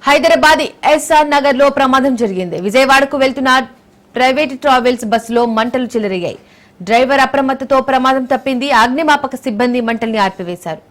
Hyderabad SR Nagar లో ప్రమాదం జరిగింది. విజయవాడకు వెళ్తున్న ప్రైవేట్ ట్రావెల్స్ బస్సులో మంటలు చెలరేగాయి. డ్రైవర్ అప్రమత్తతో ప్రమాదం తప్పింది. అగ్నిమాపక సిబ్బంది మంటల్ని ఆర్పివేశారు.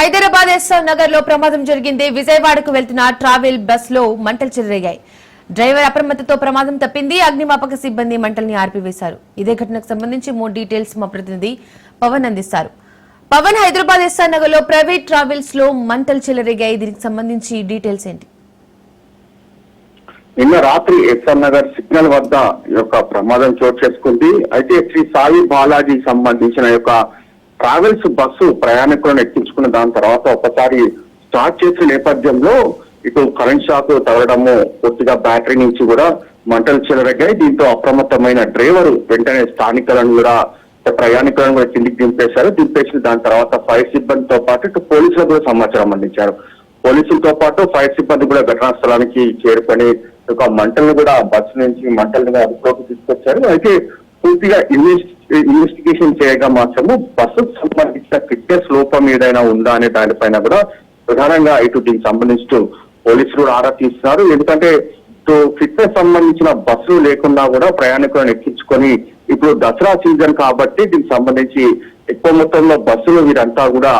హైదరాబాద్ ఎస్ఆర్ నగర్ లో ప్రమాదం జరిగింది. విజయవాడకు వెళ్తున్న ట్రావెల్ బస్ లో మంటలు చెలరేగాయి. డ్రైవర్ అప్రమత్తతో ప్రమాదం తప్పింది. అగ్నిమాపక సిబ్బంది మంటల్ని ఆర్పివేశారు. ఇదే ఘటనకు సంబంధించి మోర్ డీటెయిల్స్ మా ప్రతినిధి పవన్ అందిస్తారు. పవన్, హైదరాబాద్ ఎస్ఆర్ నగర్ లో ప్రైవేట్ ట్రావెల్స్ లో మంటలు చెలరేగాయి. దీనికి సంబంధించి డీటెయిల్స్ ఏంటి? నిన్న రాత్రి ఎస్ఆర్ నగర్ సిగ్నల్ వద్ద ప్రమాదం చోటు చేసుకుంది. అయితే శ్రీ సాయి బాలాజీ సంబంధించిన ట్రావెల్స్ బస్సు ప్రయాణికులను ఎక్కించుకున్న దాని తర్వాత ఒకసారి స్టార్ట్ చేసిన నేపథ్యంలో ఇటు కరెంట్ షాక్ తగలడము, పూర్తిగా బ్యాటరీ నుంచి కూడా మంటలు చెలరేగాయి. దీంతో అప్రమత్తమైన డ్రైవరు వెంటనే స్థానికులను కూడా ప్రయాణికులను కూడా కిందికి దింపేసిన దాని తర్వాత ఫైర్ సిబ్బందితో పాటు ఇటు పోలీసులకు కూడా సమాచారం అందించారు. పోలీసులతో పాటు ఫైర్ సిబ్బంది కూడా ఘటనా స్థలానికి చేరుకొని మంటలను కూడా బస్సు నుంచి మంటలను అదుపులోకి తీసుకొచ్చారు. అయితే పూర్తిగా ఇన్వెస్టిగేషన్ చేయగా మాత్రము బస్సుకు సంబంధించిన ఫిట్నెస్ లోపం ఏదైనా ఉందా అనే దానిపైన కూడా ప్రధానంగా దీనికి సంబంధించి పోలీసులు కూడా ఆరా తీస్తున్నారు. ఎందుకంటే ఫిట్నెస్ సంబంధించిన బస్సులు లేకుండా కూడా ప్రయాణికులను ఎక్కించుకొని ఇప్పుడు దసరా సీజన్ కాబట్టి దీనికి సంబంధించి ఎక్కువ మొత్తంలో బస్సులు వీరంతా కూడా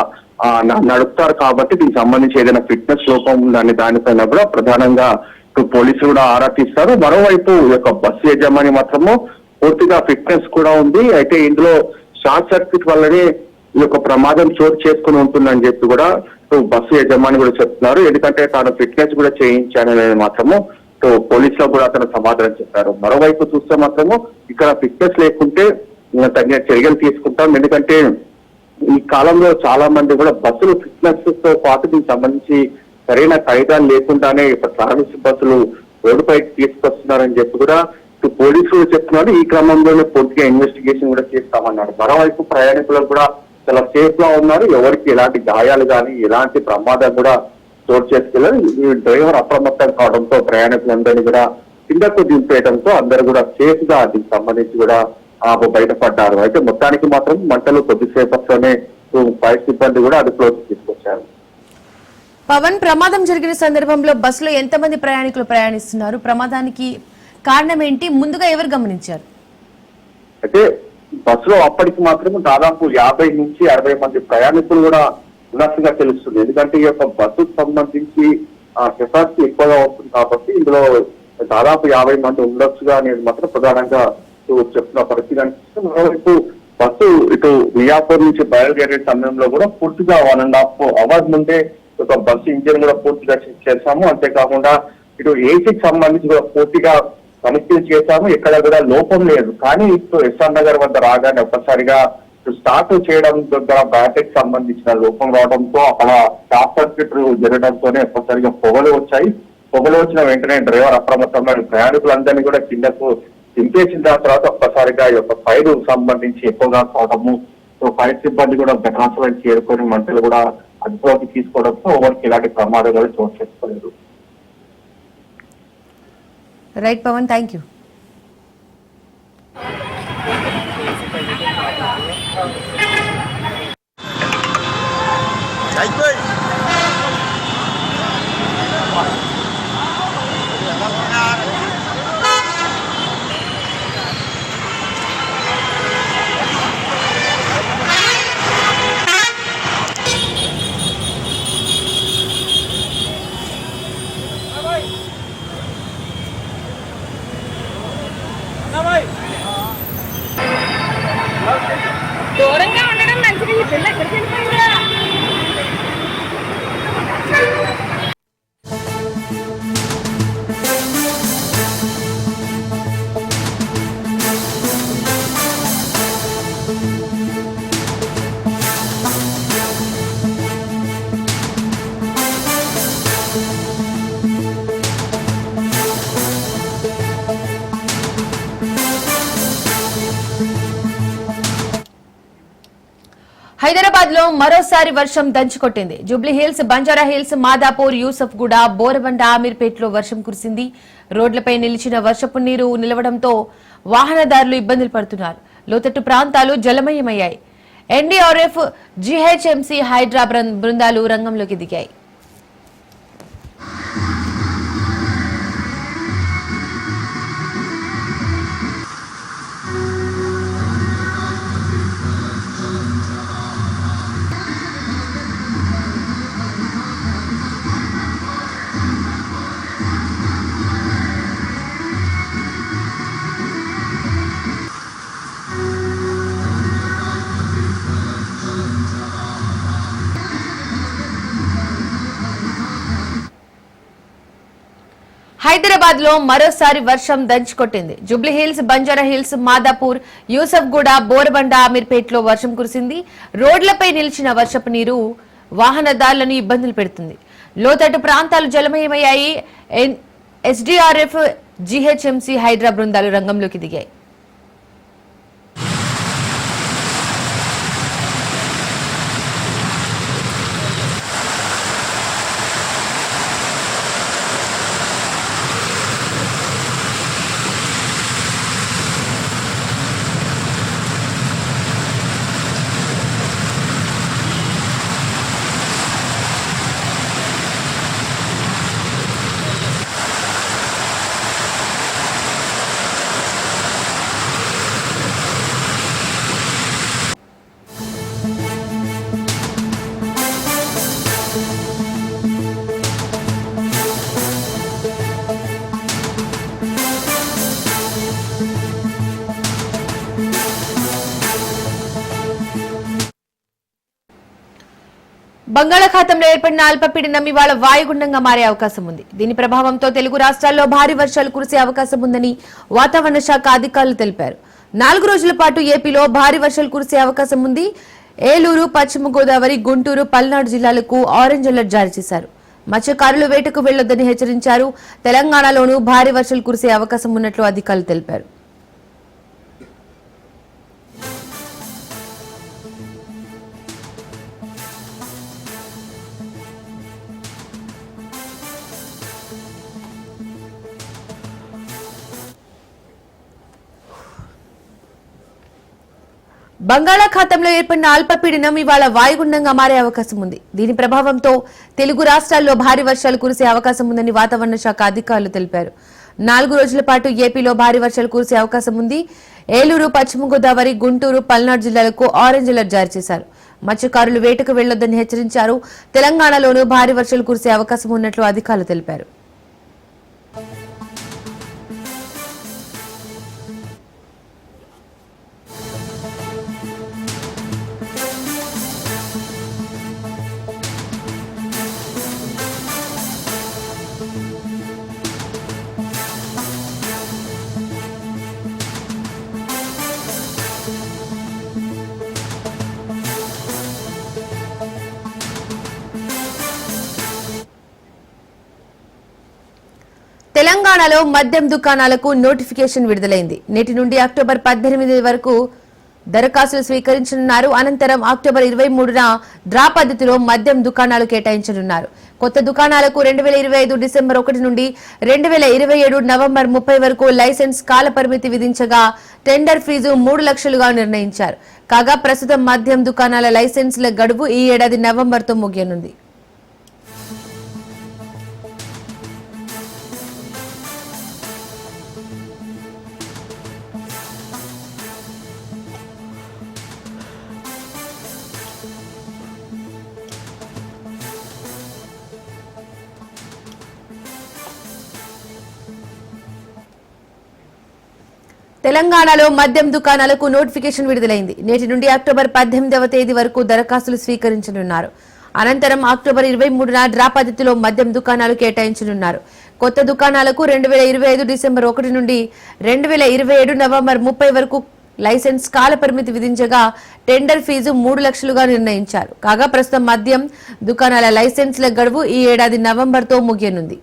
నడుపుతారు కాబట్టి దీనికి సంబంధించి ఏదైనా ఫిట్నెస్ లోపం ఉందనే దానిపైన కూడా ప్రధానంగా పోలీసులు కూడా ఆరా తీస్తారు. మరోవైపు బస్సు యజమాని మాత్రము పూర్తిగా ఫిట్నెస్ కూడా ఉంది. అయితే ఇందులో షార్ట్ సర్క్యూట్ వల్లనే ప్రమాదం చోటు చేసుకుని ఉంటుందని చెప్పి కూడా బస్సు యజమాని కూడా చెప్తున్నారు. ఎందుకంటే తాను ఫిట్నెస్ కూడా చేయించాననేది మాత్రము పోలీసులకు కూడా అతను సమాధానం చెప్పారు. మరోవైపు చూస్తే మాత్రము ఇక్కడ ఫిట్నెస్ లేకుంటే తగిన చర్యలు తీసుకుంటాం. ఎందుకంటే ఈ కాలంలో చాలా మంది కూడా బస్సులు ఫిట్నెస్ తో పాటు దీనికి సంబంధించి సరైన కాయిదాలు లేకుండానే ట్రావెల్స్ బస్సులు రోడ్డుపైకి తీసుకొస్తున్నారని చెప్పి కూడా పోలీసులు చెప్తున్నారు. ఈ క్రమంలోనే పూర్తిగా ఇన్వెస్టిగేషన్ కూడా చేస్తామన్నారు. మరోవైపు ప్రయాణికులకు కూడా చాలా సేఫ్ గా ఉన్నారు. ఎవరికి ఎలాంటి గాయాలు కానీ ఎలాంటి ప్రమాదం కూడా చోటు చేసుకెళ్లారు. ఈ డ్రైవర్ అప్రమత్తం కావడంతో ప్రయాణికులందరినీ కూడా కిందకు దింపేయడంతో అందరూ కూడా సేఫ్ గా దీనికి సంబంధించి కూడా బయటపడ్డారు. అయితే మొత్తానికి మాత్రం మంటలు కొద్దిసేపట్లోనే ఫైర్ సిబ్బంది కూడా అదుపులోకి తీసుకొచ్చారు. పవన్, ప్రమాదం జరిగిన సందర్భంలో బస్సులో ఎంతమంది ప్రయాణికులు ప్రయాణిస్తున్నారు? ప్రమాదానికి కారణం ఏంటి? ముందుగా ఎవరు గమనించారు? అయితే బస్సులో అప్పటికి మాత్రం దాదాపు 50 నుంచి 60 మంది ప్రయాణికులు కూడా ఉన్నట్టుగా తెలుస్తుంది. ఎందుకంటే ఈ బస్సుకు సంబంధించి కెపాసిటీ ఎక్కువగా వస్తుంది కాబట్టి ఇందులో దాదాపు 50 మంది ఉండొచ్చుగా అనేది మాత్రం ప్రధానంగా చెప్తున్న పరిస్థితి అనిపిస్తుంది. మరోవైపు బస్సు ఇటు మియాపూర్ నుంచి బయలుదేరే సమయంలో కూడా పూర్తిగా 1.5 hours ముందే బస్సు ఇంజిన్ కూడా పూర్తిగా చెక్ చేశాము. అంతేకాకుండా ఇటు ఏసీకి సంబంధించి కూడా పూర్తిగా తనిఖీలు చేశాము. ఎక్కడ కూడా లోపం లేదు. కానీ ఇప్పుడు ఎస్ఆర్ నగర్ వద్ద రాగానే ఒక్కసారిగా స్టార్ట్ చేయడం దగ్గర బ్యాటరీకి సంబంధించిన లోపం రావడంతో అక్కడ షార్ట్ సర్క్యూట్ జరగడంతోనే ఒక్కసారిగా పొగలు వచ్చాయి. పొగలు వచ్చిన వెంటనే డ్రైవర్ అప్రమత్తమైన ప్రయాణికులందరినీ కూడా కిందకు దింపేసిన తర్వాత ఒక్కసారిగా ఫైర్ సంబంధించి ఎక్కువగా కావడము, ఫైర్ సిబ్బంది కూడా ఘటనాస్థలానికి చేరుకొని మంటలు కూడా అదుపులోకి తీసుకోవడంతో ఎవరికి ఇలాంటి ప్రమాదాలు చోటు చేసుకోలేదు. Right Pavan, thank you. దూరంగా ఉండడం మంచిది. ఈ పిల్ల ఎక్కడికి వెళ్ళిపోయిందా? హైదరాబాద్ లో మరోసారి వర్షం దంచుకొట్టింది. జూబ్లీ హిల్స్, బంజారా హిల్స్, మాదాపూర్, యూసఫ్గూడ, బోరబండ, ఆమీర్పేటలో వర్షం కురిసింది. రోడ్లపై నిలిచిన వర్షపు నీరు నిలవడంతో వాహనదారులు ఇబ్బందులు పడుతున్నారు. లోతట్టు ప్రాంతాలు జలమయమయ్యాయి. ఎన్డీఆర్ఎఫ్, జీహెచ్ఎంసీ, హైడ్రా బృందాలు రంగంలోకి దిగాయి. హైదరాబాద్ లో మరోసారి వర్షం దంచుకొట్టింది. జూబ్లీ హిల్స్, బంజారా హిల్స్, మాదాపూర్, యూసఫ్గూడ, బోరబండ, ఆమీర్పేటలో వర్షం కురిసింది. రోడ్లపై నిలిచిన వర్షపు నీరు వాహనదారులను ఇబ్బందులు పెడుతుంది. లోతట్టు ప్రాంతాలు జలమయమయ్యాయి. ఎస్డీఆర్ఎఫ్, జీహెచ్ఎంసీ, హైడ్రా బృందాలు రంగంలోకి దిగాయి. బంగాళాఖాతంలో ఏర్పడిన అల్పపీడనం ఇవాళ వాయుగుండంగా మారే అవకాశం ఉంది. దీని ప్రభావంతో తెలుగు రాష్ట్రాల్లో భారీ వర్షాలు కురిసే అవకాశం ఉందని వాతావరణ శాఖ అధికారులు తెలిపారు. 4 రోజుల పాటు ఏపీలో భారీ వర్షాలు కురిసే అవకాశం ఉంది. ఏలూరు, పశ్చిమ గోదావరి, గుంటూరు, పల్నాడు జిల్లాలకు ఆరెంజ్ అలర్ట్ జారీ చేశారు. మత్స్యకారులు వేటకు వెళ్లొద్దని హెచ్చరించారు. తెలంగాణలోనూ భారీ వర్షాలు కురిసే అవకాశం ఉన్నట్లు అధికారులు తెలిపారు. బంగాళాఖాతంలో ఏర్పడిన అల్పపీడనం ఇవాళ వాయుగుండంగా మారే అవకాశం ఉంది. దీని ప్రభావంతో తెలుగు రాష్ట్రాల్లో భారీ వర్షాలు కురిసే అవకాశం ఉందని వాతావరణ శాఖ అధికారులు తెలిపారు. 4 రోజుల పాటు ఏపీలో భారీ వర్షాలు కురిసే అవకాశం ఉంది. ఏలూరు, పశ్చిమ గోదావరి, గుంటూరు, పల్నాడు జిల్లాలకు ఆరెంజ్ అలర్ట్ జారీ చేశారు. మత్స్యకారులు వేటకు వెళ్లొద్దని హెచ్చరించారు. తెలంగాణలోనూ భారీ వర్షాలు కురిసే అవకాశం ఉన్నట్లు అధికారులు తెలిపారు. తెలంగాణలో మద్యం దుకాణాలకు నోటిఫికేషన్ విడుదలైంది. నేటి నుండి అక్టోబర్ 18 వరకు దరఖాస్తులు స్వీకరించనున్నారు. అనంతరం అక్టోబర్ 23న డ్రా పద్ధతిలో మద్యం దుకాణాలు కేటాయించనున్నారు. కొత్త దుకాణాలకు 2025 డిసెంబర్ 1 నుండి 2027 నవంబర్ 30 వరకు లైసెన్స్ కాల పరిమితి విధించగా టెండర్ ఫీజు 3 లక్షలుగా నిర్ణయించారు. కాగా ప్రస్తుతం మద్యం దుకాణాల లైసెన్సుల గడువు ఈ ఏడాది నవంబర్తో ముగియనుంది. తెలంగాణలో మద్యం దుకాణాలకు నోటిఫికేషన్ విడుదలైంది. నేటి నుండి అక్టోబర్ 18వ తేదీ వరకు దరఖాస్తులు స్వీకరించనున్నారు. అనంతరం అక్టోబర్ 23న డ్రా పద్ధతిలో మద్యం దుకాణాలు కేటాయించనున్నారు. కొత్త దుకాణాలకు 2025 డిసెంబర్ 1 నుండి 2027 నవంబర్ 30 వరకు లైసెన్స్ కాల పరిమితి విధించగా టెండర్ ఫీజు 3 లక్షలుగా నిర్ణయించారు. కాగా ప్రస్తుతం మద్యం దుకాణాల లైసెన్స్ల గడువు ఈ ఏడాది నవంబర్తో ముగియనుంది.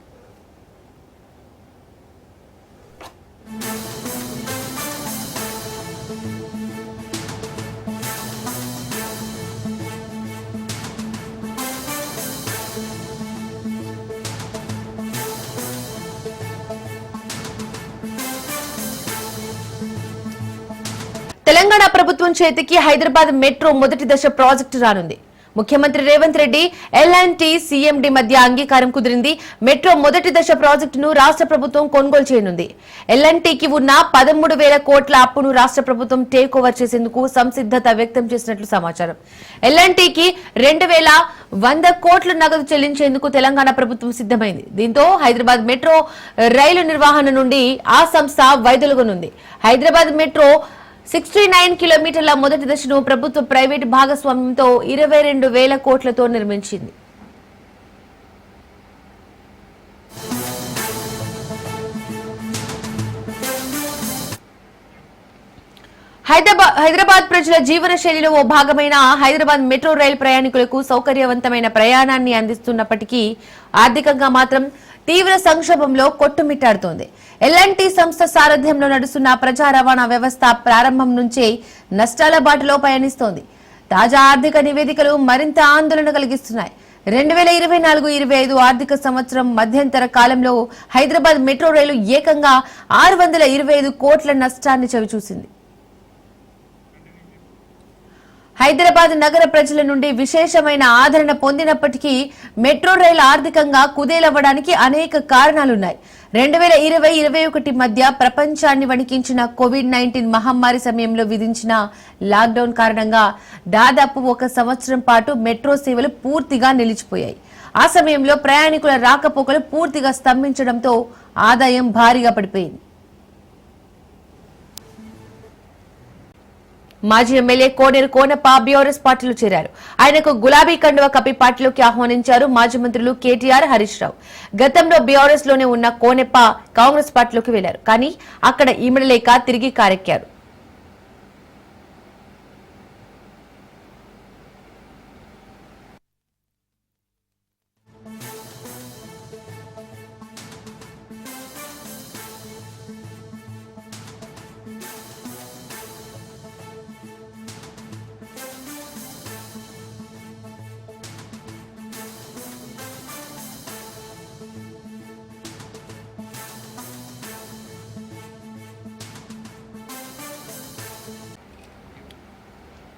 తెలంగాణ ప్రభుత్వం చేతికి హైదరాబాద్ మెట్రో మొదటి దశ ప్రాజెక్టు రానుంది. ముఖ్యమంత్రి రేవంత్ రెడ్డి, ఎల్&టీ సీఎండీ మధ్య అంగీకారం కుదిరింది. మెట్రో మొదటి దశ ప్రాజెక్టును రాష్ట్ర ప్రభుత్వం కొనుగోలు చేయనుంది. ఎల్&టీకి ఉన్న 13,000 కోట్ల అప్పును రాష్ట్ర ప్రభుత్వం టేక్ ఓవర్ చేసేందుకు సంసిద్ధత వ్యక్తం చేసినట్లు సమాచారం. ఎల్&టీకి 2,100 కోట్ల నగదు చెల్లించేందుకు తెలంగాణ ప్రభుత్వం సిద్ధమైంది. దీంతో హైదరాబాద్ మెట్రో రైలు నిర్వహణ నుండి ఆ సంస్థ వైదొలగనుంది. హైదరాబాద్ మెట్రో 69 కిలోమీటర్ల మొదటి దశను ప్రభుత్వ ప్రైవేటు భాగస్వామ్యంతో 22,000 కోట్లతో నిర్మించింది. హైదరాబాద్ ప్రజల జీవన శైలిలో ఓ భాగమైన హైదరాబాద్ మెట్రో రైలు ప్రయాణికులకు సౌకర్యవంతమైన ప్రయాణాన్ని అందిస్తున్నప్పటికీ ఆర్థికంగా మాత్రం తీవ్ర సంక్షోభంలో కొట్టుమిట్టాడుతోంది. ఎల్&టీ సంస్థ సారథ్యంలో నడుస్తున్న ప్రజా రవాణా వ్యవస్థ ప్రారంభం నుంచే నష్టాల బాటలో పయనిస్తోంది. తాజా ఆర్థిక నివేదికలు మరింత ఆందోళన కలిగిస్తున్నాయి. 2024-25 ఆర్థిక సంవత్సరం మధ్యంతర కాలంలో హైదరాబాద్ మెట్రో రైలు ఏకంగా 625 కోట్ల నష్టాన్ని చవిచూసింది. హైదరాబాద్ నగర ప్రజల నుండి విశేషమైన ఆదరణ పొందినప్పటికీ మెట్రో రైలు ఆర్థికంగా కుదేలవ్వడానికి అనేక కారణాలున్నాయి. 2020-21 మధ్య ప్రపంచాన్ని వణికించిన కోవిడ్-19 మహమ్మారి సమయంలో విధించిన లాక్డౌన్ కారణంగా దాదాపు 1 సంవత్సరం పాటు మెట్రో సేవలు పూర్తిగా నిలిచిపోయాయి. ఆ సమయంలో ప్రయాణికుల రాకపోకలు పూర్తిగా స్తంభించడంతో ఆదాయం భారీగా పడిపోయింది. మాజీ ఎమ్మెల్యే కోనేరు కోనప్ప బీఆర్ఎస్ పార్టీలో చేరారు. ఆయనకు గులాబీ కండువా కప్పి పార్టీలోకి ఆహ్వానించారు మాజీ మంత్రులు కేటీఆర్, హరీష్ రావు. గతంలో బీఆర్ఎస్ లోనే ఉన్న కోనప్ప కాంగ్రెస్ పార్టీలోకి వెళ్లారు. కానీ అక్కడ ఈమెడలేక తిరిగి కారెక్కారు.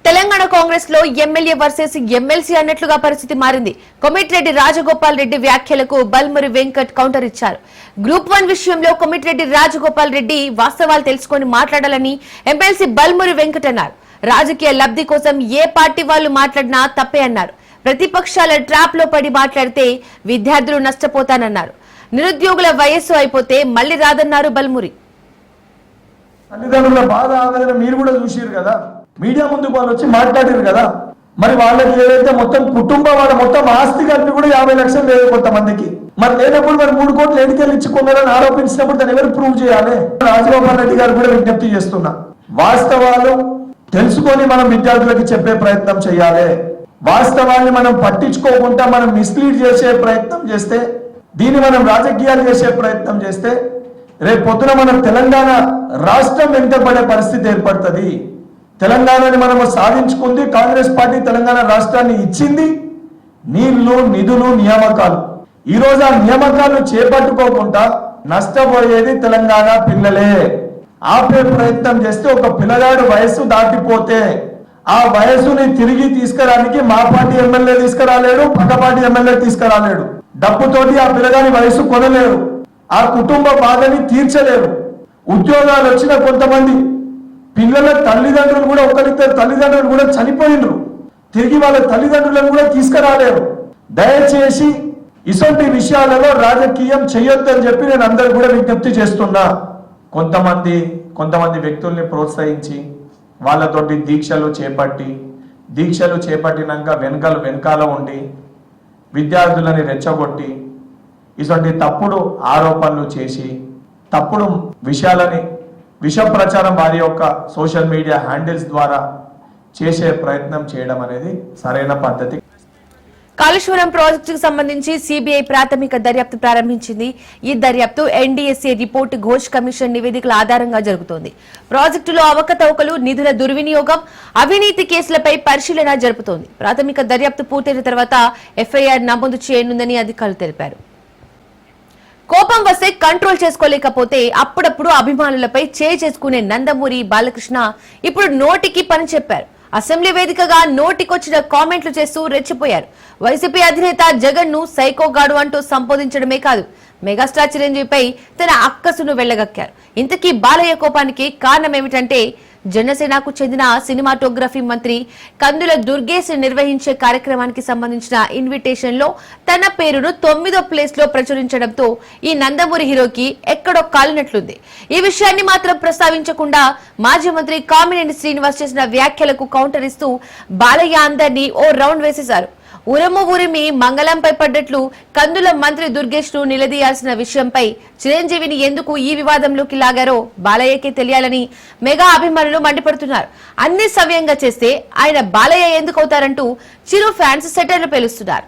తెలంగాణ కాంగ్రెస్ లో ఎమ్మెల్యే వర్సెస్ ఎమ్మెల్సీ అన్నట్లుగా పరిస్థితి మారింది. కొమిటిరెడ్డి రాజగోపాల్ రెడ్డి వ్యాఖ్యలకు బల్మురి వెంకట్ కౌంటర్ ఇచ్చారు. గ్రూప్ 1 విషయంలో కొమిటిరెడ్డి రాజగోపాల్ రెడ్డి వాస్తవాలు తెలుసుకొని మాట్లాడాలని ఎమ్మెల్సీ బల్మురి వెంకట్ అన్నారు. రాజకీయ లబ్ధి కోసం ఏ పార్టీ వాళ్ళు మాట్లాడినా తప్పే అన్నారు. ప్రతిపక్షాల ట్రాప్ లో పడి మాట్లాడితే విద్యార్థులు నష్టపోతానన్నారు. నిరుద్యోగుల వయస్సు అయిపోతే మళ్లీ రాదన్నారు బల్మురి. తల్లిదండ్రుల బాధ ఆవేదన మీరు కూడా చూసిరు కదా, మీడియా ముందుకు వాళ్ళు వచ్చి మాట్లాడారు కదా. మరి వాళ్ళకి ఏదైతే మొత్తం కుటుంబం వాళ్ళ మొత్తం ఆస్తి కలిపి కూడా 50 లక్షలు లేదు కొంతమందికి. మరి లేనప్పుడు మరి 3 కోట్లు ఎన్నికలు ఇచ్చుకున్నారని ఆరోపించినప్పుడు దాన్ని ఎవరు ప్రూవ్ చేయాలి? రాజగోపాల్ రెడ్డి గారు కూడా విజ్ఞప్తి చేస్తున్నా, వాస్తవాలు తెలుసుకొని మనం విద్యార్థులకి చెప్పే ప్రయత్నం చేయాలి. వాస్తవాన్ని మనం పట్టించుకోకుండా మనం మిస్లీడ్ చేసే ప్రయత్నం చేస్తే, దీన్ని మనం రాజకీయాలు చేసే ప్రయత్నం చేస్తే రేపు పొద్దున మనం తెలంగాణ రాష్ట్రం వెంటబడే పరిస్థితి ఏర్పడుతుంది. తెలంగాణని మనము సాధించుకుంది, కాంగ్రెస్ పార్టీ తెలంగాణ రాష్ట్రాన్ని ఇచ్చింది నీళ్లు, నిధులు, నియామకాలు. ఈ రోజు ఆ నియామకాలను చేపట్టుకోకుండా నష్టపోయేది తెలంగాణ పిల్లలే. ఆపే ప్రయత్నం చేస్తే ఒక పిల్లగాడు వయస్సు దాటిపోతే ఆ వయసుని తిరిగి తీసుకురానికి మా పార్టీ ఎమ్మెల్యే తీసుకురాలేడు, పక్క పార్టీ ఎమ్మెల్యే తీసుకురాలేడు. డబ్బుతోటి ఆ పిల్లగాని వయసు కొనలేరు, ఆ కుటుంబ బాధని తీర్చలేరు. ఉద్యోగాలు వచ్చిన కొంతమంది పిల్లల తల్లిదండ్రులు కూడా, ఒకరిద్దరు తల్లిదండ్రులు కూడా చనిపోయినరు, తిరిగి వాళ్ళ తల్లిదండ్రులను కూడా తీసుకురాలేరు. దయచేసి ఇటువంటి విషయాలలో రాజకీయం చేయొద్దని చెప్పి నేను అందరు కూడా విజ్ఞప్తి చేస్తున్నా. కొంతమంది వ్యక్తుల్ని ప్రోత్సహించి వాళ్ళతోటి దీక్షలు చేపట్టినాక వెనకాల ఉండి విద్యార్థులని రెచ్చగొట్టి ఇటువంటి తప్పుడు ఆరోపణలు చేసి తప్పుడు విషయాలని విష ప్రచారం వారి యొక్క సోషల్ మీడియా హ్యాండిల్స్ ద్వారా చేసే ప్రయత్నం చేయడం అనేది సరైన పద్ధతి. కాళేశ్వరం ప్రాజెక్టుకు సంబంధించి సిబిఐ ప్రాథమిక దర్యాప్తు ప్రారంభించింది. ఈ దర్యాప్తు ఎన్డీఎస్ఏ రిపోర్టు, ఘోష్ కమిషన్ నివేదికల ఆధారంగా జరుగుతోంది. ప్రాజెక్టులో అవకతవకలు, నిధుల దుర్వినియోగం, అవినీతి కేసులపై పరిశీలన జరుపుతోంది. ప్రాథమిక దర్యాప్తు పూర్తయిన తర్వాత ఎఫ్ఐఆర్ నమోదు చేయనుందని అధికారులు తెలిపారు. కోపం వస్తే కంట్రోల్ చేసుకోలేకపోతే అప్పుడప్పుడు అభిమానులపై చేసుకునే నందమూరి బాలకృష్ణ ఇప్పుడు నోటికి పని చెప్పారు. అసెంబ్లీ వేదికగా నోటికొచ్చిన కామెంట్లు చేస్తూ రెచ్చిపోయారు. వైసీపీ అధినేత జగన్ ను సైకోగాడు అంటూ సంబోధించడమే కాదు, మెగాస్టార్ చిరంజీవిపై తన అక్కసును వెళ్లగక్కారు. ఇంతకీ బాలయ్య కోపానికి కారణమేమిటంటే, జనసేనకు చెందిన సినిమాటోగ్రఫీ మంత్రి కందుల దుర్గేష్ నిర్వహించే కార్యక్రమానికి సంబంధించిన ఇన్విటేషన్ లో తన పేరును 9వ ప్లేస్ లో ప్రచురించడంతో ఈ నందమూరి హీరోకి ఎక్కడో కాలినట్లుంది. ఈ విషయాన్ని మాత్రం ప్రస్తావించకుండా మాజీ మంత్రి కామినేని శ్రీనివాస్ చేసిన వ్యాఖ్యలకు కౌంటర్ ఇస్తూ బాలయ్య అందరినీ ఓ రౌండ్ వేసేశారు. ఉరిమి మంగళంపై పడ్డట్లు కందుల మంత్రి దుర్గేష్ ను నిలదీయాల్సిన విషయంపై చిరంజీవిని ఎందుకు ఈ వివాదంలోకి లాగారో బాలయ్యకే తెలియాలని మెగా అభిమానులు మండిపడుతున్నారు. అన్ని సవ్యంగా చేస్తే ఆయన బాలయ్య ఎందుకు అవుతారంటూ చిరు ఫ్యాన్స్ సెటర్లు పేలుస్తున్నారు.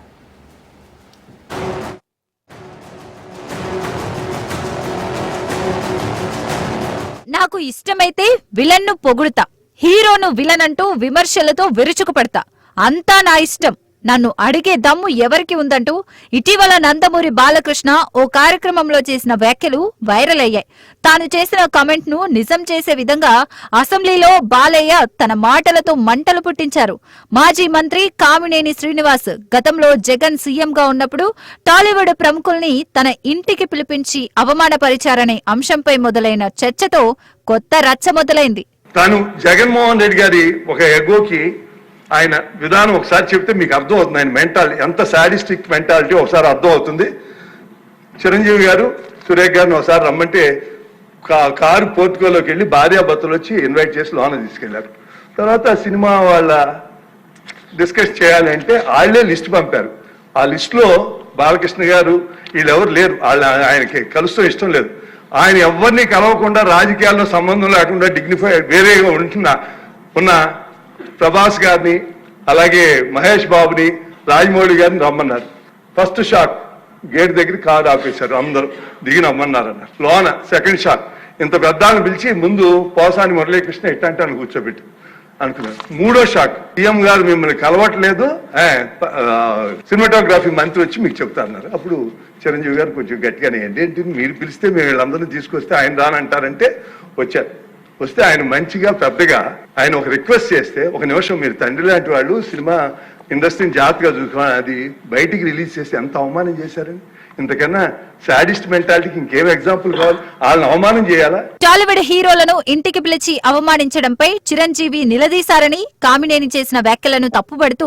నాకు ఇష్టమైతే విలన్ ను పొగుడుతా, హీరోను విలన్ అంటూ విమర్శలతో విరుచుకుపడతా. అంతా నా ఇష్టం, నన్ను అడిగే దమ్ము ఎవరికి ఉందంటూ ఇటీవల నందమూరి బాలకృష్ణ ఓ కార్యక్రమంలో చేసిన వ్యాఖ్యలు వైరల్ అయ్యాయి. తాను చేసిన కామెంట్ ను నిజం చేసే విధంగా అసెంబ్లీలో బాలయ్య తన మాటలతో మంటలు పుట్టించారు. మాజీ మంత్రి కామినేని శ్రీనివాస్ గతంలో జగన్ సీఎంగా ఉన్నప్పుడు టాలీవుడ్ ప్రముఖుల్ని తన ఇంటికి పిలిపించి అవమానపరిచారనే అంశంపై మొదలైన చర్చతో కొత్త రచ్చ మొదలైంది. తాను జగన్మోహన్ రెడ్డి గారి ఒక ఎగోకి ఆయన విధానం ఒకసారి చెప్తే మీకు అర్థం అవుతుంది. ఆయన మెంటాలిటీ ఎంత సాడిస్టిక్ మెంటాలిటీ ఒకసారి అర్థం అవుతుంది. చిరంజీవి గారు సురేఖ్ గారిని ఒకసారి రమ్మంటే కారు పోర్టుకోలోకి వెళ్ళి భార్యాభర్తలు వచ్చి ఇన్వైట్ చేసి లోన తీసుకెళ్లారు. తర్వాత సినిమా వాళ్ళ డిస్కస్ చేయాలంటే వాళ్ళే లిస్ట్ పంపారు. ఆ లిస్టులో బాలకృష్ణ గారు వీళ్ళెవరు లేరు, ఆయనకి కలుస్తూ ఇష్టం లేదు. ఆయన ఎవరిని కలవకుండా రాజకీయాల్లో సంబంధం లేకుండా డిగ్నిఫై వేరేగా ఉన్న ప్రభాస్ గారిని అలాగే మహేష్ బాబుని రాజమౌళి గారిని రమ్మన్నారు. ఫస్ట్ షాక్ గేట్ దగ్గర కారు ఆపేశారు, అందరూ దిగి రమ్మన్నారు అన్నారు. లోన సెకండ్ షాక్ ఇంత పెద్దాన్ని పిలిచి ముందు పోసాని మురళీకృష్ణ ఇట్టంటాను కూర్చోబెట్టి అనుకున్నారు. మూడో షాక్ సీఎం గారు మిమ్మల్ని కలవట్లేదు, సినిమాటోగ్రఫీ మంత్రి వచ్చి మీకు చెప్తా అన్నారు. అప్పుడు చిరంజీవి గారు కొంచెం గట్టిగానే ఏంటి మీరు పిలిస్తే మేము వీళ్ళందరినీ తీసుకొస్తే ఆయన రానంటారంటే వచ్చారు. వస్తే ఆయన మంచిగా పెద్దగా ఆయన ఒక రిక్వెస్ట్ చేస్తే, ఒక నిమిషం మీరు తండ్రి లాంటి వాళ్ళు సినిమా ఇండస్ట్రీని జాగ్రత్తగా చూసుకోవాలి, అది బయటికి రిలీజ్ చేసి ఎంత అవమానం చేశారని. ఇంతకన్నా సాడిస్ట్ మెంటాలిటీకి ఇంకేం ఎగ్జాంపుల్ కావాలి? వాళ్ళని అవమానం చేయాలా? టాలీవుడ్ హీరోలను ఇంటికి పిలిచి అవమానించడంపై చిరంజీవి నిలదీశారని కామినేని చేసిన వ్యాఖ్యలను తప్పుపడుతూ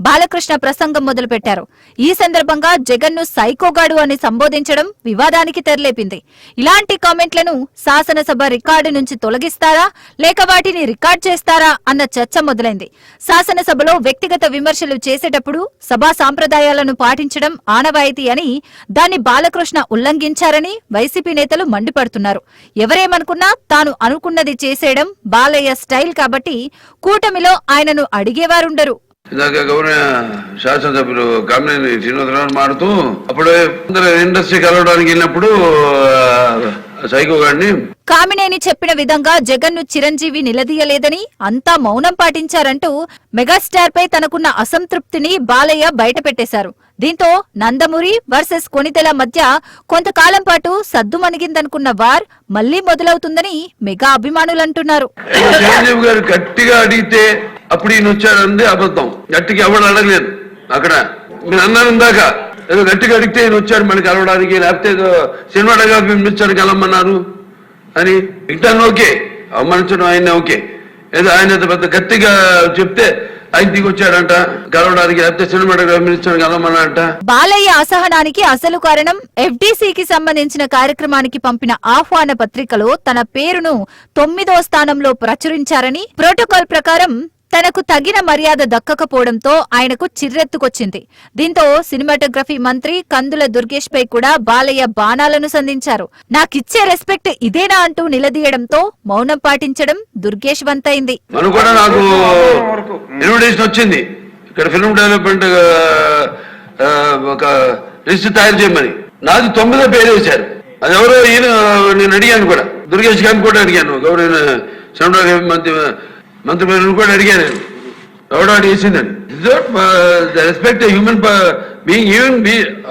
బాలకృష్ణ ప్రసంగం మొదలుపెట్టారు. ఈ సందర్భంగా జగన్ ను సైకోగాడు అని సంబోధించడం వివాదానికి తెరలేపింది. ఇలాంటి కామెంట్లను శాసనసభ రికార్డు నుంచి తొలగిస్తారా లేక వాటిని రికార్డ్ చేస్తారా అన్న చర్చ మొదలైంది. శాసనసభలో వ్యక్తిగత విమర్శలు చేసేటప్పుడు సభా సాంప్రదాయాలను పాటించడం ఆనవాయితీ అని, దాన్ని బాలకృష్ణ ఉల్లంఘించారని వైసీపీ నేతలు మండిపడుతున్నారు. ఎవరేమనుకున్నా తాను అనుకున్నది చేసేయడం బాలయ్య స్టైల్ కాబట్టి కూటమిలో ఆయనను అడిగేవారుండరు. ఇందాక గౌరవ శాసనసభ్యులు కామినేని శ్రీనివాసరావు మాడుతూ అప్పుడే ఇండస్ట్రీ కలవడానికి వెళ్ళినప్పుడు సైకో గారిని కామినేని చెప్పిన విధంగా జగన్ ను చిరంజీవి నిలదీయలేదని అంతా మౌనం పాటించారంటూ మెగాస్టార్ పై తనకున్న అసంతృప్తిని బాలయ్య బయటపెట్టేశారు. దీంతో నందమూరి వర్సెస్ కొణిదెల మధ్య కొంతకాలం పాటు సద్దుమణిగిందనుకున్న వార్ మళ్లీ మొదలవుతుందని మెగా అభిమానులంటున్నారు. చిరంజీవి గారు గట్టిగా అడిగితే అప్పుడు ఈయన వచ్చాడంది అబద్ధం. గట్టిగా ఎవరు అడగలేదు. అక్కడ మీరు అన్నారు ఇందాక ఏదో గట్టిగా అడిగితే ఈయన వచ్చాడు మనకి కలవడానికి, లేకపోతే ఏదో సినిమా పిలిపించాడు కలవమన్నారు అని. ఇంటాను ఓకే, అవమానించడం ఆయన ఓకే. ఏదో ఆయన పెద్ద గట్టిగా చెప్తే ఆయన దిగి వచ్చాడంట కలవడానికి, లేకపోతే సినిమా పిలిపించాడు కలవమన్నారంట. బాలయ్య అసహనానికి అసలు కారణం ఎఫ్డీసీకి సంబంధించిన కార్యక్రమానికి పంపిన ఆహ్వాన పత్రికలో తన పేరును 9వ స్థానంలో ప్రచురించారని, ప్రోటోకాల్ ప్రకారం తనకు తగిన మర్యాద దక్కకపోవడంతో ఆయనకు చిర్రెత్తుకొచ్చింది. దీంతో సినిమాటోగ్రఫీ మంత్రి కందుల దుర్గేష్ పై కూడా బాలయ్య బాణాలను సంధించారు. నాకిచ్చే రెస్పెక్ట్ ఇదేనా అంటూ నిలదీయడంతో మౌనం పాటించడం దుర్గేష్ వంతైంది. మనకు కూడా నాకు ఇన్విటేషన్ వచ్చింది ఇక్కడ ఫిల్మ్ డెవలప్మెంట్ ఒక లిస్ట్ తయారు చేయమని. నాది 9వ పేరు వేశారు. అది ఎవరో ఈయన నేను అడిగాను కూడా, దుర్గేష్ గారిని కూడా అడిగాను, గౌరవ సినిమాటోగ్రఫీ మంత్రి కూడా అడిగాను, ఎవడో అడిగేసిందని. Respect human being, even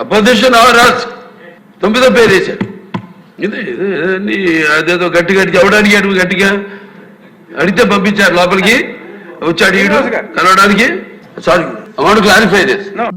opposition are us. 9వ పేరు వేశారు. అదేదో గట్టిగా ఎవడు అడిగాడు, గట్టిగా అడిగితే పంపించారు లోపలికి, వచ్చి అడిగాడు కలవడానికి. సారీ,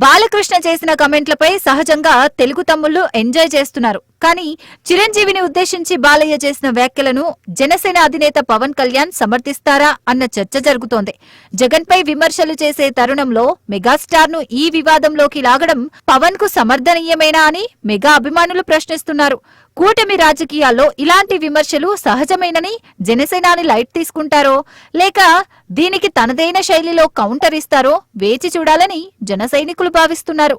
బాలకృష్ణ చేసిన కమెంట్లపై సహజంగా తెలుగు తమ్ముళ్లు ఎంజాయ్ చేస్తున్నారు. కానీ చిరంజీవిని ఉద్దేశించి బాలయ్య చేసిన వ్యాఖ్యలను జనసేన అధినేత పవన్ కళ్యాణ్ సమర్థిస్తారా అన్న చర్చ జరుగుతోంది. జగన్ పై విమర్శలు చేసే తరుణంలో మెగాస్టార్ ను ఈ వివాదంలోకి లాగడం పవన్ కు సమర్థనీయమేనా అని మెగా అభిమానులు ప్రశ్నిస్తున్నారు. కూటమి రాజకీయాల్లో ఇలాంటి విమర్శలు సహజమేనని జనసేనాని లైట్ తీసుకుంటారో, లేక దీనికి తనదైన శైలిలో కౌంటర్ ఇస్తారో వేచి చూడాలని జన సైనికులు భావిస్తున్నారు.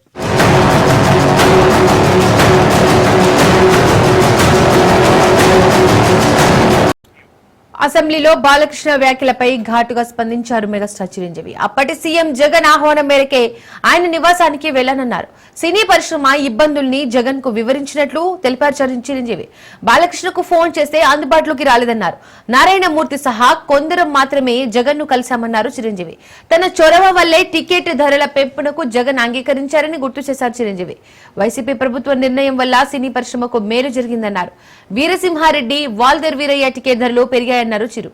అసెంబ్లీలో బాలకృష్ణ వ్యాఖ్యలపై ఘాటుగా స్పందించారు మెగాస్టార్ చిరంజీవి. అప్పటి సీఎం జగన్ ఆహ్వానం మేరకే ఆయన నివాసానికి వెళ్లనున్నారు. సినీ పరిశ్రమ ఇబ్బందుల్ని జగన్ కు వివరించినట్లు తెలిపారు చిరంజీవి. బాలకృష్ణకు ఫోన్ చేస్తే అందుబాటులోకి రాలేదన్నారు. నారాయణమూర్తి సహా కొందరు మాత్రమే జగన్ ను కలిశామన్నారు చిరంజీవి. తన చొరవ వల్లే టికెట్ ధరల పెంపునకు జగన్ అంగీకరించారని గుర్తు చేశారు చిరంజీవి. వైసీపీ ప్రభుత్వ నిర్ణయం వల్ల సినీ పరిశ్రమకు మేలు జరిగిందన్నారు. వీరసింహారెడ్డి, వాల్దర్ వీరయ్య టికెట్ ధరలు పెరిగాయన్నారు చిరు.